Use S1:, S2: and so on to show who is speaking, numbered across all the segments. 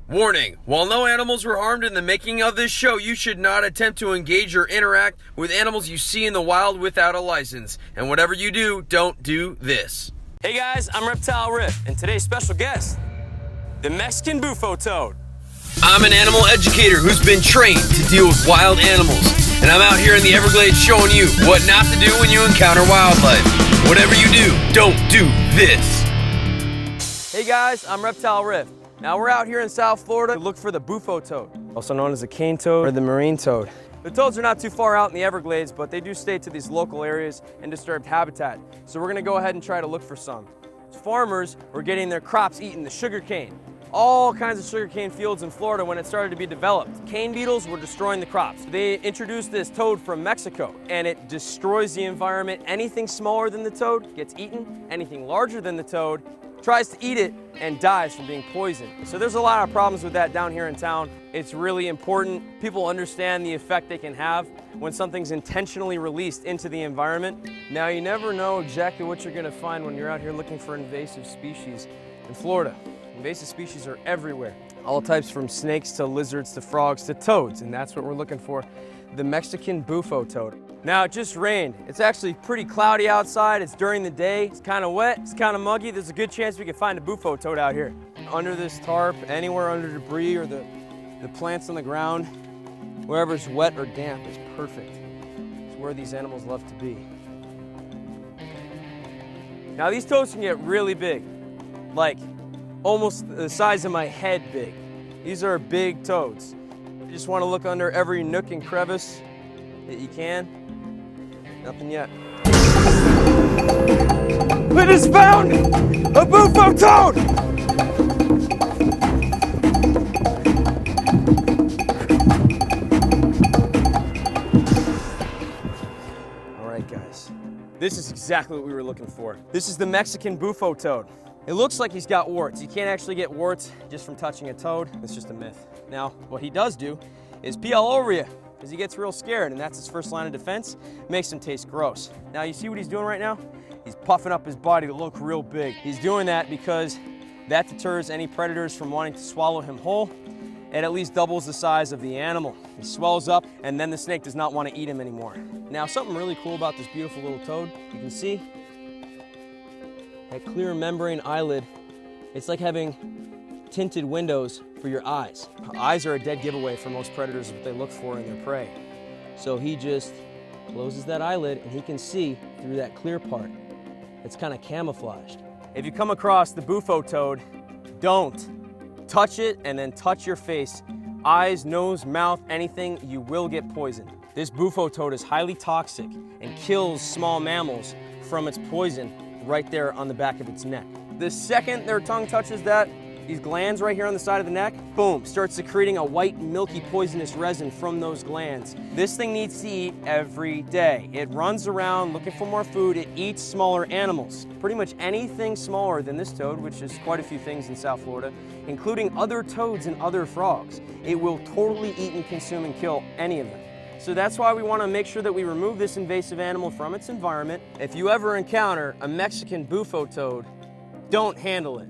S1: Warning, while no animals were harmed in the making of this show, you should not attempt to engage or interact with animals you see in the wild without a license. And whatever you do, don't do this.
S2: Hey guys, I'm Reptile Riff, and today's special guest, the Mexican Bufo Toad.
S1: I'm an animal educator who's been trained to deal with wild animals, and I'm out here in the Everglades showing you what not to do when you encounter wildlife. Whatever you do, don't do this.
S2: Hey guys, I'm Reptile Riff. Now we're out here in South Florida to look for the Bufo Toad, also known as the cane toad or the marine toad. The toads are not too far out in the Everglades, but they do stay to these local areas and disturbed habitat. So we're gonna go ahead and try to look for some. Farmers were getting their crops eaten, the sugar cane. All kinds of sugarcane fields in Florida when it started to be developed. Cane beetles were destroying the crops. They introduced this toad from Mexico, and it destroys the environment. Anything smaller than the toad gets eaten. Anything larger than the toad tries to eat it and dies from being poisoned. So there's a lot of problems with that down here in town. It's really important people understand the effect they can have when something's intentionally released into the environment. Now, you never know exactly what you're gonna find when you're out here looking for invasive species in Florida. Invasive species are everywhere. All types from snakes to lizards to frogs to toads, and that's what we're looking for, the Mexican Bufo Toad. Now, it just rained. It's actually pretty cloudy outside. It's during the day. It's kind of wet. It's kind of muggy. There's a good chance we could find a Bufo Toad out here. Under this tarp, anywhere under debris or the plants on the ground, wherever's wet or damp is perfect. It's where these animals love to be. Now, these toads can get really big, like almost the size of my head big. These are big toads. You just want to look under every nook and crevice that you can. Nothing yet. It is found! A Bufo Toad! All right, guys. This is exactly what we were looking for. This is the Mexican Bufo Toad. It looks like he's got warts. You can't actually get warts just from touching a toad. It's just a myth. Now, what he does do is pee all over you because he gets real scared, and that's his first line of defense. Makes him taste gross. Now, you see what he's doing right now? He's puffing up his body to look real big. He's doing that because that deters any predators from wanting to swallow him whole. It at least doubles the size of the animal. He swells up, and then the snake does not want to eat him anymore. Now, something really cool about this beautiful little toad, you can see that clear membrane eyelid. It's like having tinted windows for your eyes. Eyes are a dead giveaway for most predators, what they look for in their prey. So he just closes that eyelid and he can see through that clear part. It's kind of camouflaged. If you come across the Bufo Toad, don't touch it and then touch your face. Eyes, nose, mouth, anything, you will get poisoned. This Bufo Toad is highly toxic and kills small mammals from its poison right there on the back of its neck. The second their tongue touches that, these glands right here on the side of the neck, boom, starts secreting a white, milky, poisonous resin from those glands. This thing needs to eat every day. It runs around looking for more food. It eats smaller animals. Pretty much anything smaller than this toad, which is quite a few things in South Florida, including other toads and other frogs. It will totally eat and consume and kill any of them. So that's why we want to make sure that we remove this invasive animal from its environment. If you ever encounter a Mexican Bufo Toad, don't handle it.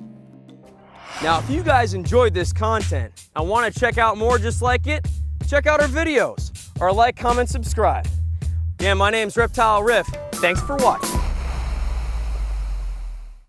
S2: Now, if you guys enjoyed this content and want to check out more just like it, check out our videos or like, comment, subscribe. Yeah, my name's Reptile Riff. Thanks for watching.